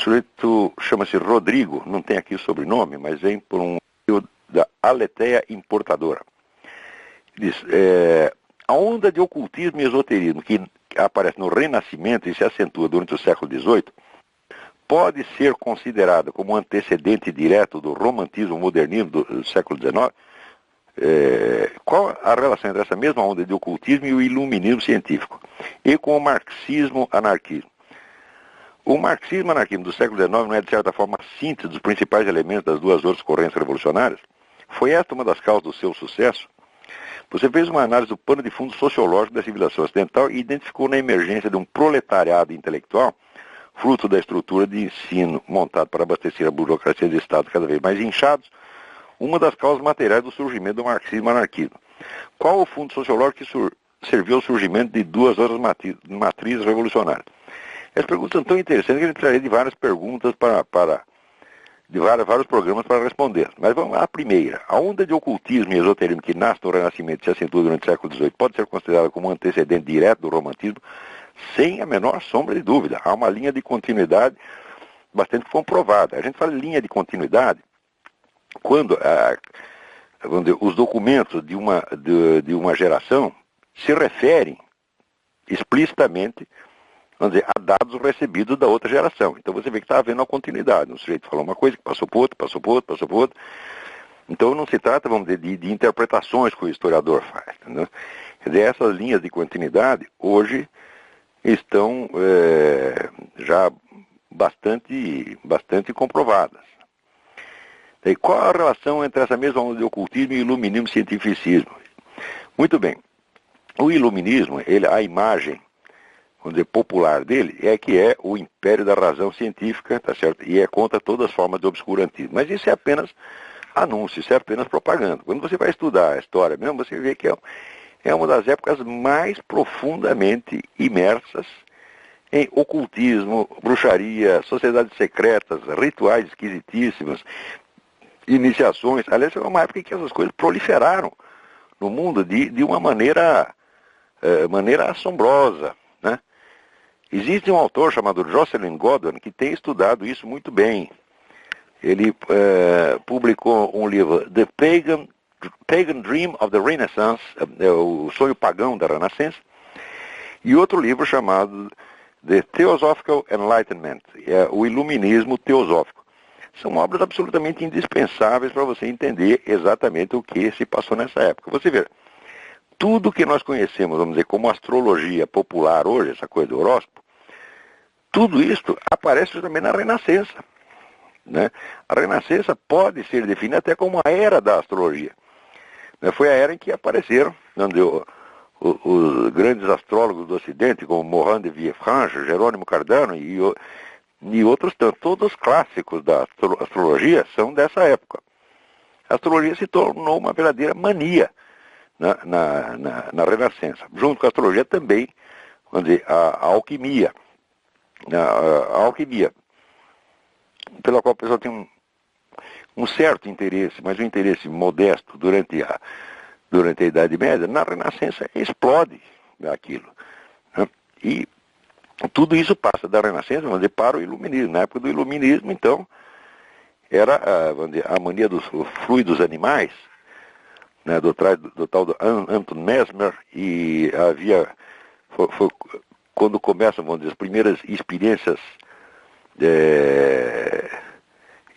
sujeito chama-se Rodrigo, não tem aqui o sobrenome, mas vem por um da Aletheia Importadora. Diz, a onda de ocultismo e esoterismo que aparece no Renascimento e se acentua durante o século XVIII pode ser considerada como um antecedente direto do romantismo modernismo do século XIX? Qual a relação entre essa mesma onda de ocultismo e o iluminismo científico? E com o marxismo-anarquismo? O marxismo-anarquismo do século XIX não é, de certa forma, a síntese dos principais elementos das duas outras correntes revolucionárias? Foi esta uma das causas do seu sucesso? Você fez uma análise do pano de fundo sociológico da civilização ocidental e identificou na emergência de um proletariado intelectual, fruto da estrutura de ensino montado para abastecer a burocracia de Estado cada vez mais inchados, uma das causas materiais do surgimento do marxismo-anarquismo. Qual o fundo sociológico que serviu ao surgimento de duas outras matrizes revolucionárias? Essas perguntas são tão interessantes que a gente precisaria de várias perguntas de vários programas para responder. Mas vamos à primeira. A onda de ocultismo e esoterismo que nasce no Renascimento e se acentua durante o século XVIII pode ser considerada como um antecedente direto do romantismo? Sem a menor sombra de dúvida. Há uma linha de continuidade bastante comprovada. A gente fala em linha de continuidade quando os documentos de uma geração se referem explicitamente, vamos dizer, a dados recebidos da outra geração. Então você vê que está havendo uma continuidade. Um sujeito falou uma coisa que passou por outro, passou por outro, passou por outro. Então não se trata, vamos dizer, de interpretações que o historiador faz. Entendeu? Quer dizer, essas linhas de continuidade hoje estão já bastante comprovadas. E qual a relação entre essa mesma onda de ocultismo e iluminismo e cientificismo? Muito bem. O iluminismo, a imagem, vamos dizer, popular dele, que é o império da razão científica, tá certo? E é contra todas as formas de obscurantismo. Mas isso é apenas anúncio, isso é apenas propaganda. Quando você vai estudar a história mesmo, você vê que é uma das épocas mais profundamente imersas em ocultismo, bruxaria, sociedades secretas, rituais esquisitíssimos, iniciações. Aliás, é uma época em que essas coisas proliferaram no mundo de uma maneira assombrosa, né? Existe um autor chamado Jocelyn Godwin que tem estudado isso muito bem. Ele publicou um livro, The Pagan Dream of the Renaissance, o sonho pagão da Renascença, e outro livro chamado The Theosophical Enlightenment, o iluminismo teosófico. São obras absolutamente indispensáveis para você entender exatamente o que se passou nessa época. Você vê, tudo que nós conhecemos, vamos dizer, como astrologia popular hoje, essa coisa do horóscopo, tudo isso aparece também na Renascença. Né? A Renascença pode ser definida até como a era da astrologia. Foi a era em que apareceram, os grandes astrólogos do Ocidente, como Morand de Villefranche, Jerônimo Cardano e outros tantos. Todos os clássicos da astrologia são dessa época. A astrologia se tornou uma verdadeira mania na Renascença. Junto com a astrologia também, vamos dizer, a alquimia. A alquimia, pela qual a pessoa tem um certo interesse, mas um interesse modesto durante a Idade Média, na Renascença explode aquilo. Né? E tudo isso passa da Renascença, vamos dizer, para o Iluminismo. Na época do Iluminismo, então, era a mania dos fluidos animais, né, do tal do Anton Mesmer, e foi quando começam, vamos dizer, as primeiras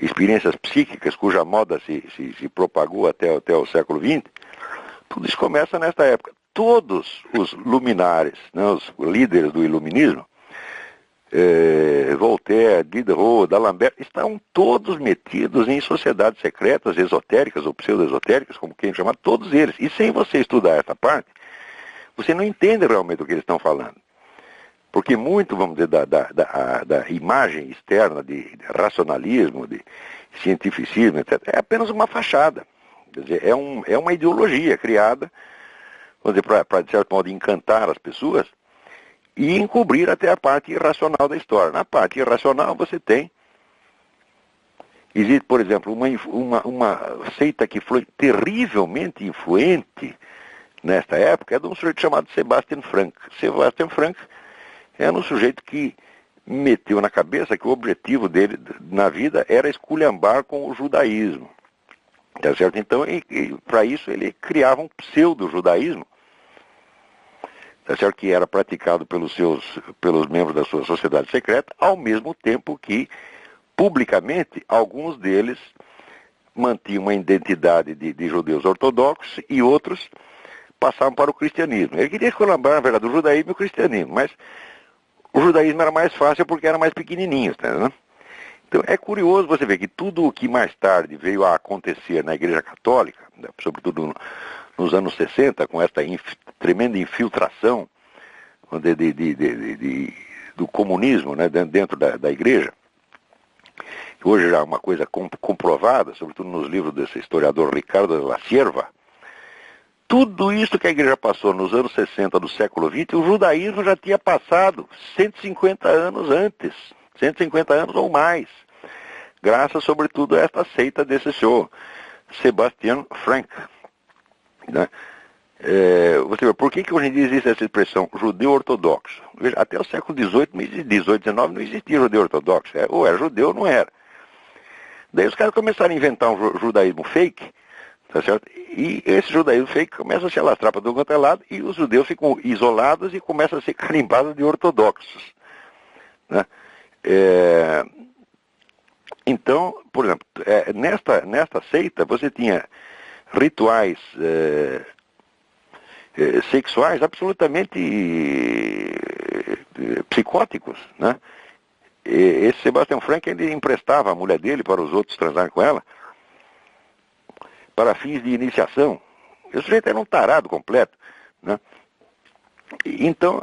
experiências psíquicas, cuja moda se propagou até o século XX, tudo isso começa nesta época. Todos os luminares, né, os líderes do iluminismo, Voltaire, Diderot, D'Alembert, estão todos metidos em sociedades secretas, esotéricas ou pseudo-esotéricas, como quem chama, todos eles. E sem você estudar essa parte, você não entende realmente o que eles estão falando. Porque muito, vamos dizer, da imagem externa de racionalismo, de cientificismo, etc., é apenas uma fachada. Quer dizer, é uma ideologia criada, vamos dizer, para de certo modo encantar as pessoas e encobrir até a parte irracional da história. Na parte irracional você existe, por exemplo, uma seita que foi terrivelmente influente nesta época, é de um sujeito chamado Sebastian Frank. Sebastian Frank era um sujeito que meteu na cabeça que o objetivo dele na vida era esculhambar com o judaísmo. Tá certo? Então, para isso, ele criava um pseudo-judaísmo, tá certo? Que era praticado pelos membros da sua sociedade secreta, ao mesmo tempo que, publicamente, alguns deles mantinham uma identidade de judeus ortodoxos e outros passavam para o cristianismo. Ele queria esculhambar, na verdade, o judaísmo e o cristianismo, mas o judaísmo era mais fácil porque era mais pequenininho, tá, né? Então é curioso você ver que tudo o que mais tarde veio a acontecer na Igreja Católica, né, sobretudo nos anos 60, com essa tremenda infiltração do comunismo, né, dentro da Igreja, que hoje já é uma coisa comprovada, sobretudo nos livros desse historiador Ricardo de la Sierva. Tudo isso que a Igreja passou nos anos 60 do século XX, o judaísmo já tinha passado 150 anos antes, 150 anos ou mais, graças sobretudo a esta seita desse senhor, Sebastian Frank. Né? Você vê, por que hoje em dia existe essa expressão judeu ortodoxo? Veja, até o século XVIII, XIX não existia judeu ortodoxo, ou era judeu ou não era. Daí os caras começaram a inventar um judaísmo fake, tá certo? E esse judaísmo fake começa a se alastrar para todo quanto é lado e os judeus ficam isolados e começam a ser carimbados de ortodoxos. Né? Então, por exemplo, nesta seita você tinha rituais sexuais absolutamente psicóticos, né? Esse Sebastian Frank, ele emprestava a mulher dele para os outros transarem com ela para fins de iniciação. O sujeito era um tarado completo, né? Então,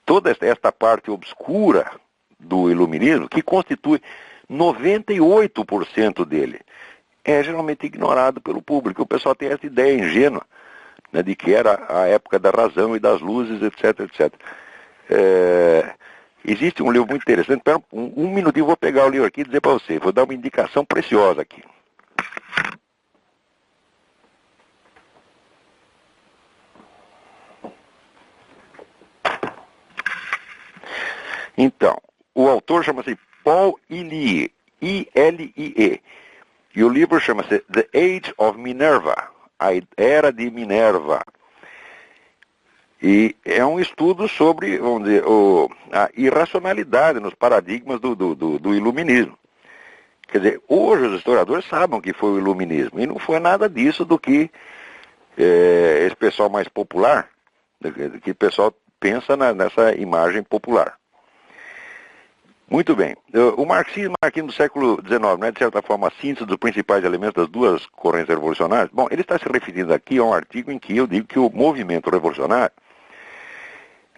toda esta parte obscura do iluminismo, que constitui 98% dele, é geralmente ignorado pelo público. O pessoal tem essa ideia ingênua, né, de que era a época da razão e das luzes, etc, etc. Existe um livro muito interessante. Espera um minutinho, eu vou pegar o livro aqui e dizer para você. Vou dar uma indicação preciosa aqui. Então, o autor chama-se Paul Elie, I-L-I-E. E o livro chama-se The Age of Minerva, a Era de Minerva. E é um estudo sobre, vamos dizer, a irracionalidade nos paradigmas do iluminismo. Quer dizer, hoje os historiadores sabem que foi o iluminismo, e não foi nada disso do que esse pessoal mais popular, que o pessoal pensa nessa imagem popular. Muito bem. O marxismo aqui no século XIX não é, de certa forma, a síntese dos principais elementos das duas correntes revolucionárias? Bom, ele está se referindo aqui a um artigo em que eu digo que o movimento revolucionário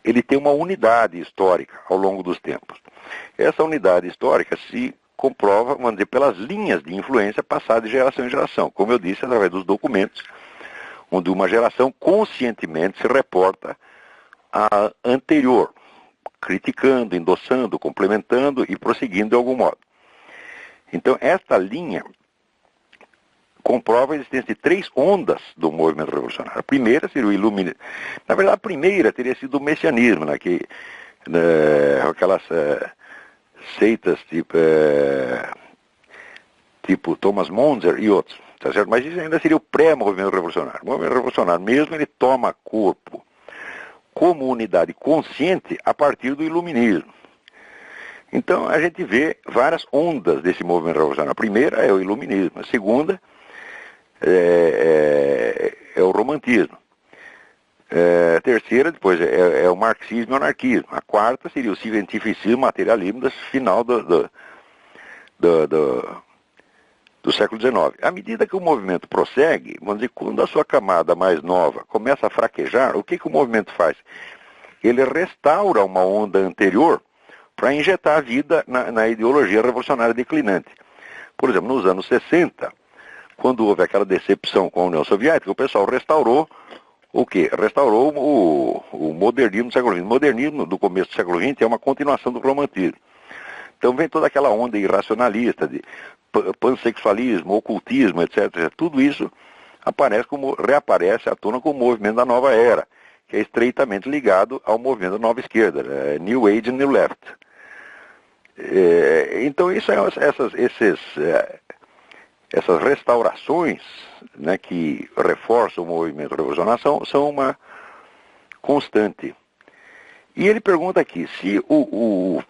ele tem uma unidade histórica ao longo dos tempos. Essa unidade histórica se comprova, vamos dizer, pelas linhas de influência passadas de geração em geração. Como eu disse, através dos documentos, onde uma geração conscientemente se reporta à anterior, criticando, endossando, complementando e prosseguindo de algum modo. Então, esta linha comprova a existência de 3 ondas do movimento revolucionário. A primeira seria o iluminismo. Na verdade, a primeira teria sido o messianismo, né, que aquelas seitas tipo Thomas Monzer e outros, tá certo? Mas isso ainda seria o pré-movimento revolucionário. O movimento revolucionário mesmo, ele toma corpo como unidade consciente a partir do iluminismo. Então, a gente vê várias ondas desse movimento revolucionário. A primeira é o iluminismo, a segunda é o romantismo. A terceira, depois, é o marxismo e o anarquismo. A quarta seria o cientificismo, materialismo do final do século XIX. À medida que o movimento prossegue, vamos dizer, quando a sua camada mais nova começa a fraquejar, o que o movimento faz? Ele restaura uma onda anterior para injetar vida na ideologia revolucionária declinante. Por exemplo, nos anos 60, quando houve aquela decepção com a União Soviética, o pessoal restaurou o quê? Restaurou o modernismo do século XX. O modernismo do começo do século XX é uma continuação do romantismo. Então vem toda aquela onda irracionalista de pansexualismo, ocultismo, etc. Tudo isso reaparece à tona como movimento da nova era, que é estreitamente ligado ao movimento da nova esquerda, New Age and New Left. Então essas restaurações, né, que reforçam o movimento revolucionário são uma constante. E ele pergunta aqui, se o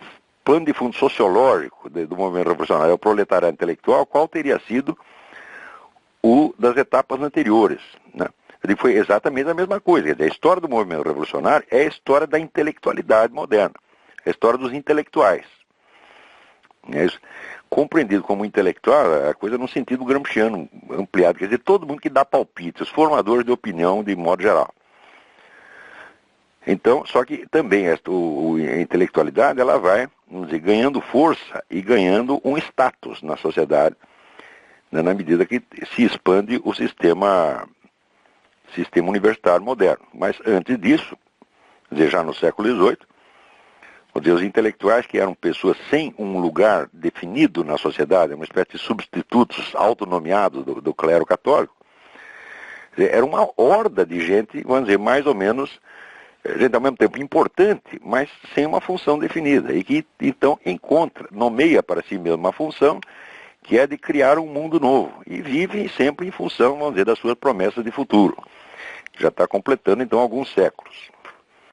plano de fundo sociológico do movimento revolucionário é o proletariado intelectual, qual teria sido o das etapas anteriores, né? Ele foi exatamente a mesma coisa. Quer dizer, a história do movimento revolucionário é a história da intelectualidade moderna, é a história dos intelectuais. É isso. Compreendido como intelectual, a coisa no sentido gramsciano ampliado, quer dizer, todo mundo que dá palpites, os formadores de opinião de modo geral. Então, só que também a intelectualidade ela vai, vamos dizer, ganhando força e ganhando um status na sociedade, né, na medida que se expande o sistema universitário moderno. Mas antes disso, quer dizer, já no século XVIII, os intelectuais, que eram pessoas sem um lugar definido na sociedade, uma espécie de substitutos autonomeados do clero católico, era uma horda de gente, vamos dizer, mais ou menos, gente ao mesmo tempo importante, mas sem uma função definida, e que então nomeia para si mesmo uma função que é de criar um mundo novo, e vive sempre em função, vamos dizer, das suas promessas de futuro. Já está completando então alguns séculos.